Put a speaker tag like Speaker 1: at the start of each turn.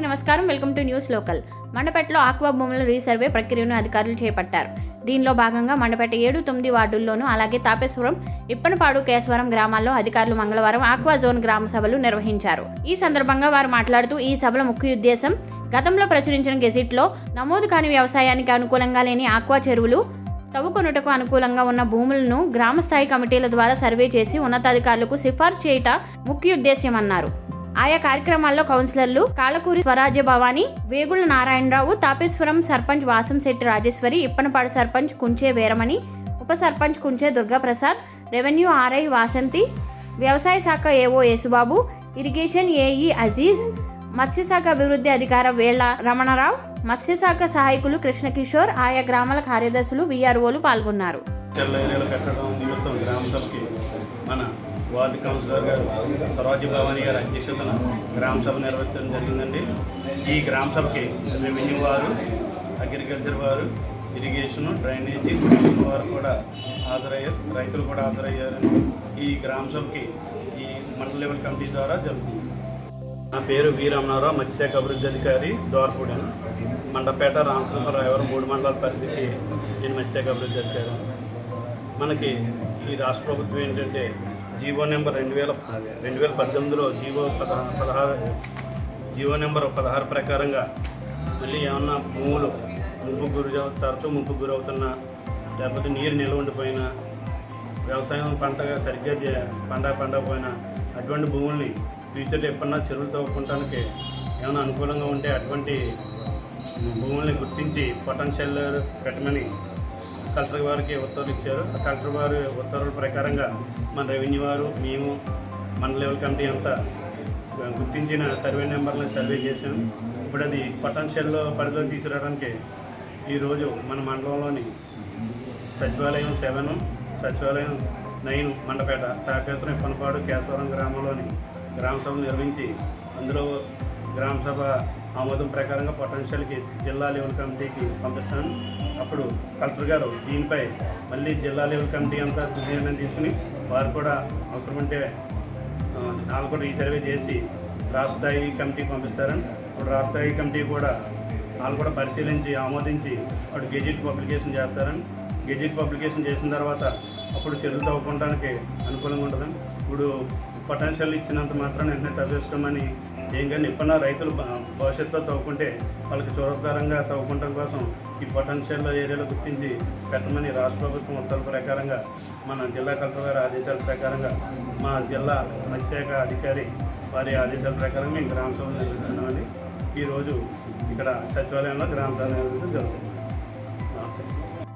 Speaker 1: నమస్కారం. Welcome to News Local. మండపేటలో aqua భూముల రీసర్వే ప్రక్రియను అధికారులు చేపట్టారు. దీనిలో భాగంగా మండపేట 7, 9 వార్డుల్లోనూ అలాగే తాపేశ్వరం, ఇప్పనపాడు, కేశవరం గ్రామాల్లో అధికారులు మంగళవారం ఆక్వా జోన్ గ్రామ సభలు నిర్వహించారు. ఈ సందర్భంగా వారు మాట్లాడుతూ ఈ సభల ముఖ్య ఉద్దేశం గతంలో ప్రచురించిన గెజిట్లో నమోదు కాని వ్యవసాయానికి అనుకూలంగా లేని ఆక్వా చెరువులు, తవ్వుకొనుటకు అనుకూలంగా ఉన్న భూములను గ్రామ స్థాయి కమిటీల ద్వారా సర్వే చేసి ఉన్నతాధికారులకు సిఫార్సు చేయటం ముఖ్య ఉద్దేశ్యమన్నారు. ఆయా కార్యక్రమాల్లో కౌన్సిలర్లు కాళకూరి స్వరాజ్య భవాని, వేగుళ్ల నారాయణరావు, తాపేశ్వరం సర్పంచ్ వాసంశెట్టి రాజేశ్వరి, ఇప్పనపాడు సర్పంచ్ కుంచే వీరమణి, ఉప సర్పంచ్ కుంచే దుర్గాప్రసాద్, రెవెన్యూ ఆర్ఐ వాసంతి, వ్యవసాయ శాఖ AO Yesubabu, irrigation AE Aziz, మత్స్యశాఖ అభివృద్ధి అధికార వేళ్ల రమణరావు, మత్స్యశాఖ సహాయకులు కృష్ణకిషోర్, ఆయా గ్రామాల కార్యదర్శులు, వీఆర్ఓలు పాల్గొన్నారు.
Speaker 2: వార్డు కౌన్సిలర్ గారు స్వరాజ్య భవాని గారి అధ్యక్షతన గ్రామ సభ నిర్వహించడం జరిగిందండి. ఈ గ్రామ సభకి రెవెన్యూ వారు, అగ్రికల్చర్ వారు, ఇరిగేషన్, డ్రైనేజీ వారు కూడా హాజరయ్యారు, రైతులు కూడా హాజరయ్యారని ఈ గ్రామ సభకి ఈ మండల లెవెల్ కమిటీ ద్వారా జరుగుతుంది. నా పేరు వి రమణారావు, మత్స్యశాఖ అభివృద్ధి అధికారి, దోర్పూడి, మండపేట, రామచంద్రరావు 3 మండలాల పరిధికి నేను మత్స్యశాఖ అభివృద్ధి అధికారి. మనకి ఈ రాష్ట్ర ప్రభుత్వం ఏంటంటే జీవో నెంబర్ 2018లో జీవో నెంబర్ 16 ప్రకారంగా మళ్ళీ ఏమన్నా భూములు తరచూ ముంపుకు గురవుతున్నా, లేకపోతే నీరు నిల్వ ఉండిపోయినా, వ్యవసాయం పంటగా సరిగ్గా పండకపోయినా అటువంటి భూముల్ని ఫ్యూచర్లో ఎప్పుడన్నా చెరువులు తవ్వుకోవడానికి ఏమైనా అనుకూలంగా ఉంటే అటువంటి భూముల్ని గుర్తించి పొటెన్షియల్ పెట్టమని కలెక్టర్ వారికి ఉత్తర్వులు ఇచ్చారు. కలెక్టర్ వారి ఉత్తర్వుల ప్రకారంగా మన రెవెన్యూ వారు, మేము మండల లెవెల్ కమిటీ అంతా గుర్తించిన సర్వే నెంబర్లను సర్వే చేసాం. ఇప్పుడు అది పొటెన్షియల్ పరిధిలో తీసుకురావడానికి ఈరోజు మన మండలంలోని సచివాలయం 7, సచివాలయం 9, మండపేట, తాపేశ్వరం, ఇప్పనపాడు, కేశవరం గ్రామంలోని గ్రామ సభలు నిర్వహించి అందులో గ్రామ సభ ఆమోదం ప్రకారంగా పొటెన్షియల్కి జిల్లా లెవెల్ కమిటీకి పంపిస్తాను. అప్పుడు కలెక్టర్ గారు దీనిపై మళ్ళీ జిల్లా లెవెల్ కమిటీ అంతా నిర్ణయం తీసుకుని వారు కూడా అవసరమంటే వాళ్ళు కూడా రీసర్వే చేసి రాష్ట్ర స్థాయి కమిటీకి పంపిస్తారని. అప్పుడు రాష్ట్ర స్థాయి కమిటీ కూడా వాళ్ళు కూడా పరిశీలించి ఆమోదించి అప్పుడు గెజిట్ పబ్లికేషన్ చేస్తారని. గెజిట్ పబ్లికేషన్ చేసిన తర్వాత అప్పుడు చెరువులు తవ్వుకోవడానికి అనుకూలంగా ఉంటుందని. ఇప్పుడు పొటెన్షియల్ ఇచ్చినంత మాత్రాన్ని వెంటనే తవ్వేసుకోమని ఏం కానీ ఎప్పుడన్నా రైతులు భవిష్యత్తులో తవ్వుకుంటే వాళ్ళకి సులభతరంగా తవ్వుకోవడం కోసం ఈ పొటెన్షియల్ ఏరియాలో గుర్తించి పెట్టమని రాష్ట్ర ప్రభుత్వం ఉత్తర్వుల ప్రకారంగా మన జిల్లా కలెక్టర్ గారి ఆదేశాల ప్రకారంగా మా జిల్లా మత్స్యశాఖ అధికారి వారి ఆదేశాల ప్రకారం మేము గ్రామ సభలు నిర్వహిస్తున్నామని ఈరోజు ఇక్కడ సచివాలయంలో గ్రామ సభ నిర్వహించడం జరుగుతుంది.